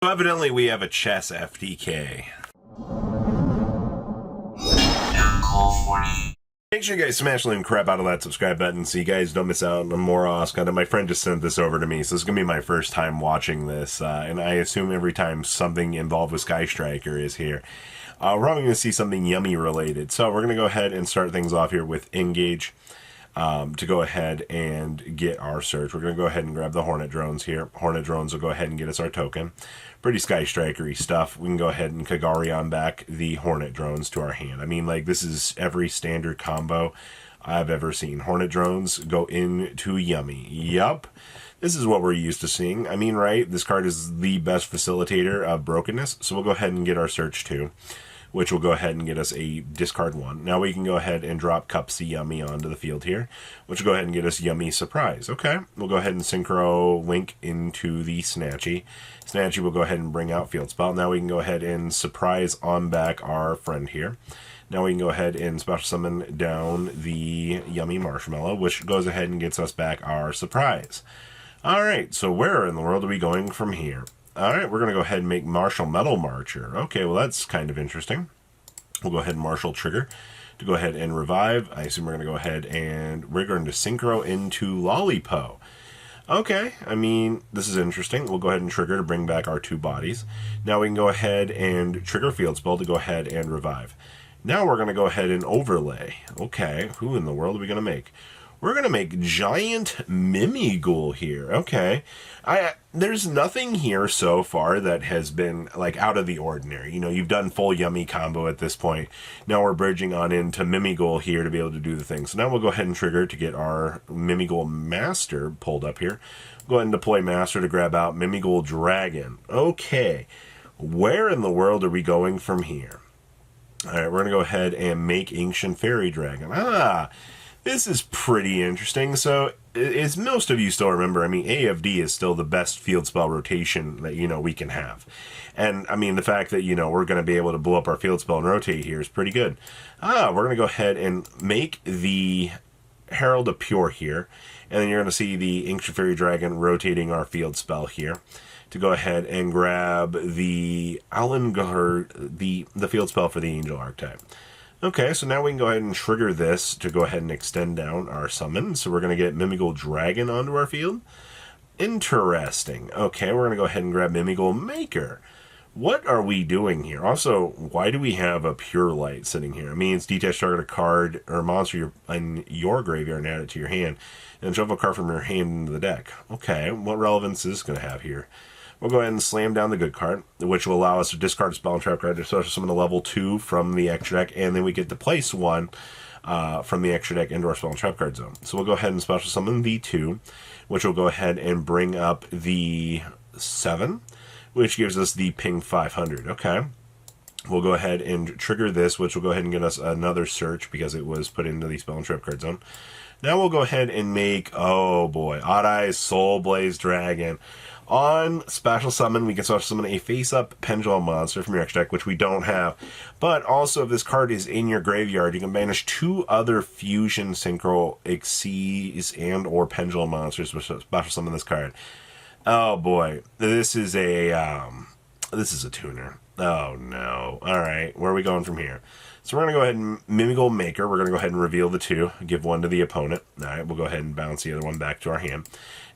So evidently we have a chess FTK. Make sure you guys smash the crap out of that subscribe button so you guys don't miss out on more Oscar. My friend just sent this over to me, so this is going to be my first time watching this, and I assume every time something involved with Sky Striker is here, we're probably going to see something yummy related. So we're going to go ahead and start things off here with Engage. To go ahead and get our search. We're going to go ahead and grab the Hornet drones here. Hornet drones will go ahead and get us our token. Pretty Sky Striker-y stuff. We can go ahead and Kagari on back the Hornet drones to our hand. I mean, like, this is every standard combo I've ever seen. Hornet drones go into Yummy. Yup. This is what we're used to seeing. I mean, right? This card is the best facilitator of brokenness, so we'll go ahead and get our search too, which will go ahead and get us a discard one. Now we can go ahead and drop Cupsy Yummy onto the field here, which will go ahead and get us Yummy Surprise. Okay, we'll go ahead and Synchro Link into the Snatchy. Snatchy will go ahead and bring out Field Spell. Now we can go ahead and Surprise on back our friend here. Now we can go ahead and Special Summon down the Yummy Marshmallow, which goes ahead and gets us back our Surprise. Alright, so where in the world are we going from here? Alright, we're going to go ahead and make Martial Metal Marcher. Okay, well that's kind of interesting. We'll go ahead and Martial Trigger to go ahead and revive. I assume we're going to go ahead and we're going to Synchro into Lollipo. Okay, I mean, this is interesting. We'll go ahead and trigger to bring back our two bodies. Now we can go ahead and trigger Field Spell to go ahead and revive. Now we're going to go ahead and overlay. Okay, who in the world are we going to make? We're going to make Giant Mimighoul here. Okay. There's nothing here so far that has been, like, out of the ordinary. You know, you've done full Yummy combo at this point. Now we're bridging on into Mimighoul here to be able to do the thing. So now we'll go ahead and trigger to get our Mimighoul Master pulled up here. Go ahead and deploy Master to grab out Mimighoul Dragon. Okay. Where in the world are we going from here? Alright, we're going to go ahead and make Ancient Fairy Dragon. This is pretty interesting. So, as most of you still remember, I mean, AFD is still the best field spell rotation that, you know, we can have. And, I mean, the fact that, you know, we're going to be able to blow up our field spell and rotate here is pretty good. We're going to go ahead and make the Herald of Pure here. And then you're going to see the Ancient Fairy Dragon rotating our field spell here to go ahead and grab the the field spell for the Angel Archetype. Okay, so now we can go ahead and trigger this to go ahead and extend down our summon. So we're going to get Mimighoul Dragon onto our field. Interesting. Okay, we're going to go ahead and grab Mimighoul Maker. What are we doing here? Also, why do we have a Pure Light sitting here? I mean, it's detach target a card or a monster in your graveyard and add it to your hand. And shuffle a card from your hand into the deck. Okay, what relevance is this going to have here? We'll go ahead and slam down the good card, which will allow us to discard a spell and trap card to special summon a level 2 from the extra deck, and then we get to place one from the extra deck into our spell and trap card zone. So we'll go ahead and special summon the 2, which will go ahead and bring up the 7, which gives us the ping 500. Okay. We'll go ahead and trigger this, which will go ahead and get us another search because it was put into the spell and trap card zone. Now we'll go ahead and make, oh boy, Odd Eyes Soul Blaze Dragon. On Special Summon, we can special summon a face-up Pendulum monster from your extra deck, which we don't have. But also, if this card is in your graveyard, you can banish 2 other Fusion Synchro Xyz and or Pendulum monsters to special summon this card. Oh boy, this is a tuner. Oh no. Alright, where are we going from here? So we're going to go ahead and Mimighoul Maker. We're going to go ahead and reveal the 2. Give one to the opponent. Alright, we'll go ahead and bounce the other one back to our hand.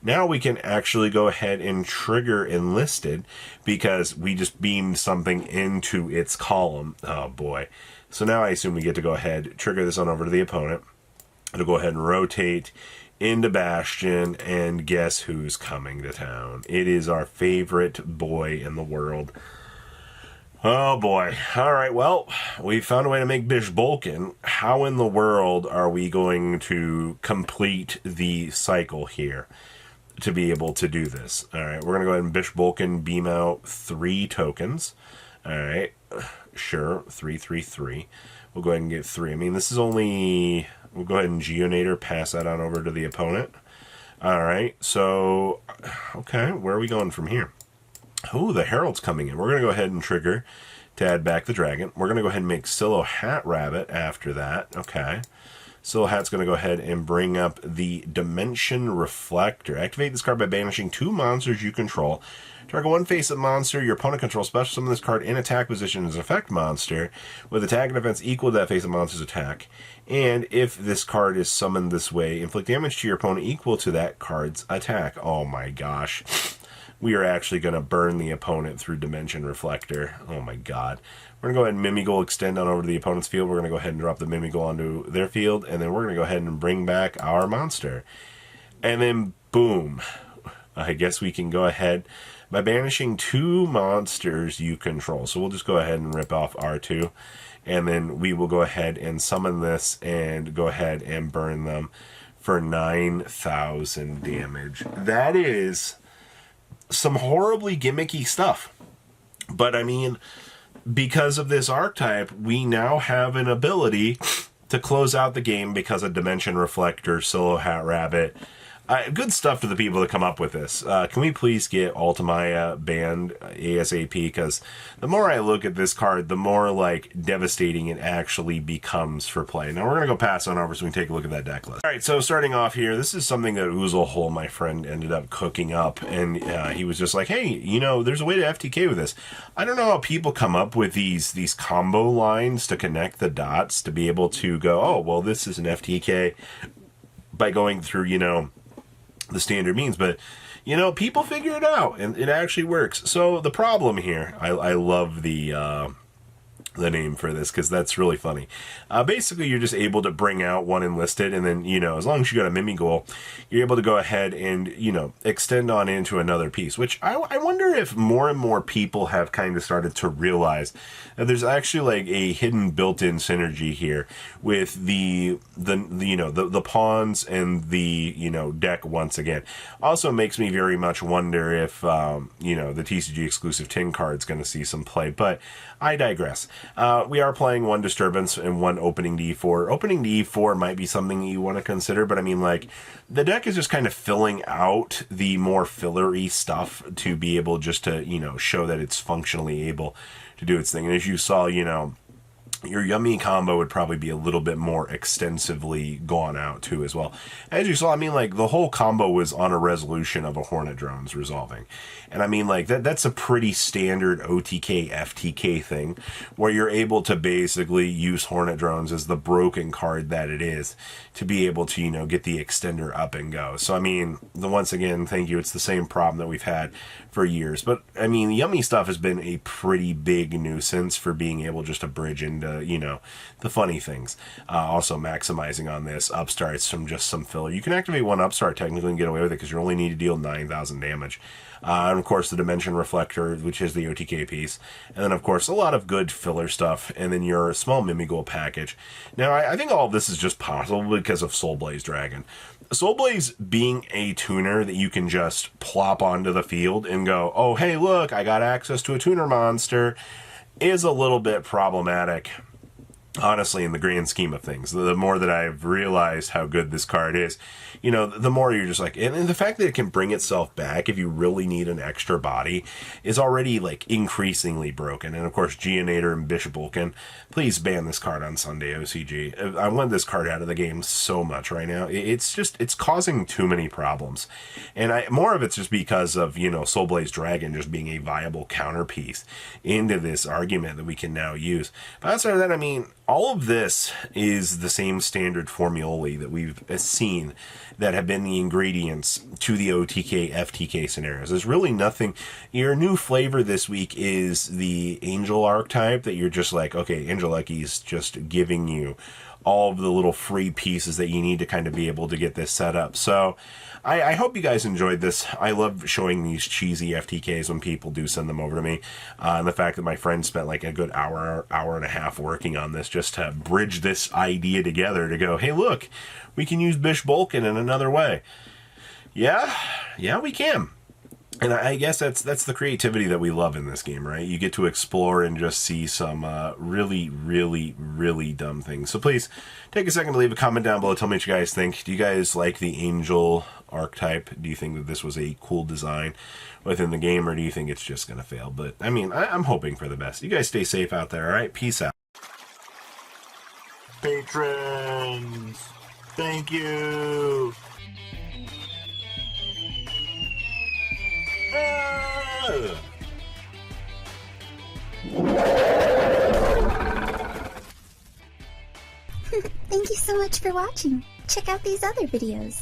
Now we can actually go ahead and trigger Enlisted because we just beamed something into its column. Oh boy. So now I assume we get to go ahead, trigger this on over to the opponent. It'll go ahead and rotate into Bastion, and guess who's coming to town? It is our favorite boy in the world. Oh boy. Alright, well, we found a way to make Bish Bolkin. How in the world are we going to complete the cycle here to be able to do this? Alright, we're going to go ahead and Bish Bolkin beam out 3 tokens. Alright, sure, 3, 3, 3. We'll go ahead and get 3. I mean, this is only... We'll go ahead and Geonator, pass that on over to the opponent. Alright, so... Okay, where are we going from here? Oh, the Herald's coming in. We're going to go ahead and trigger to add back the dragon. We're going to go ahead and make Silo Hat Rabbit after that. Okay. Silhouette's going to go ahead and bring up the Dimension Reflector. Activate this card by banishing 2 monsters you control. Target 1 face-up monster your opponent controls. Special summon this card in attack position as an effect monster with attack and defense equal to that face-up monster's attack. And if this card is summoned this way, inflict damage to your opponent equal to that card's attack. Oh my gosh. We are actually going to burn the opponent through Dimension Reflector. Oh my god. We're going to go ahead and Mimigol extend on over to the opponent's field. We're going to go ahead and drop the Mimigol onto their field. And then we're going to go ahead and bring back our monster. And then, boom. I guess we can go ahead by banishing 2 monsters you control. So we'll just go ahead and rip off R2. And then we will go ahead and summon this and go ahead and burn them for 9,000 damage. That is some horribly gimmicky stuff. But I mean, because of this archetype, we now have an ability to close out the game because of Dimension Reflector, Silhouette Rabbit. Good stuff to the people that come up with this. Can we please get Ultimaya banned ASAP? Because the more I look at this card, the more like devastating it actually becomes for play. Now we're going to go pass on over so we can take a look at that deck list. Alright, so starting off here, this is something that Oozlehole, my friend, ended up cooking up. And he was just like, hey, you know, there's a way to FTK with this. I don't know how people come up with these combo lines to connect the dots to be able to go, oh, well, this is an FTK by going through, you know, the standard means, but you know, people figure it out and it actually works. So the problem here, I love the name for this because that's really funny. Basically, you're just able to bring out 1 enlisted, and then, you know, as long as you got a Mimigol, you're able to go ahead and, you know, extend on into another piece, which I wonder if more and more people have kind of started to realize that there's actually like a hidden built-in synergy here with the you know, the pawns and the, you know, deck once again. Also makes me very much wonder if, you know, the TCG exclusive tin card's going to see some play, but I digress. We are playing 1 Disturbance and 1 Opening to E4. Opening to E4 might be something you want to consider, but I mean, like, the deck is just kind of filling out the more fillery stuff to be able just to, you know, show that it's functionally able to do its thing. And as you saw, you know, your Yummy combo would probably be a little bit more extensively gone out too as well. As you saw, I mean, like, the whole combo was on a resolution of a Hornet Drones resolving. And I mean, like, that's a pretty standard OTK FTK thing where you're able to basically use Hornet Drones as the broken card that it is to be able to, you know, get the extender up and go. So I mean, once again, thank you. It's the same problem that we've had for years. But I mean, Yummy stuff has been a pretty big nuisance for being able just to bridge into, you know, the funny things. Also maximizing on this upstarts from just some filler. You can activate 1 upstart technically and get away with it because you only need to deal 9,000 damage. And of course the Dimension Reflector, which is the OTK piece. And then of course a lot of good filler stuff. And then your small Mimigol package. Now I think all of this is just possible because of Soulblaze Dragon. Soulblaze being a tuner that you can just plop onto the field and go, oh hey look, I got access to a tuner monster, is a little bit problematic. Honestly, in the grand scheme of things, the more that I've realized how good this card is, you know, the more you're just like, and the fact that it can bring itself back if you really need an extra body is already like increasingly broken. And of course, Geonator and Bishop Vulcan, please ban this card on Sunday, OCG. I want this card out of the game so much right now. It's causing too many problems. And more of it's just because of, you know, Soulblaze Dragon just being a viable counterpiece into this argument that we can now use. But outside of that, I mean, all of this is the same standard formulae that we've seen that have been the ingredients to the OTK FTK scenarios. There's really nothing. Your new flavor this week is the Angel archetype that you're just like, okay, Angelechy is just giving you all of the little free pieces that you need to kind of be able to get this set up. So I hope you guys enjoyed this. I love showing these cheesy FTKs when people do send them over to me. And the fact that my friend spent like a good hour and a half working on this just to bridge this idea together to go, hey, look, we can use Bish Vulcan in another way. Yeah, we can. And I guess that's the creativity that we love in this game, right? You get to explore and just see some really, really, really dumb things. So please take a second to leave a comment down below. Tell me what you guys think. Do you guys like the Angel archetype? Do you think that this was a cool design within the game, or do you think it's just going to fail? But, I mean, I'm hoping for the best. You guys stay safe out there, all right? Peace out. Patrons! Thank you. Ah! Thank you so much for watching. Check out these other videos.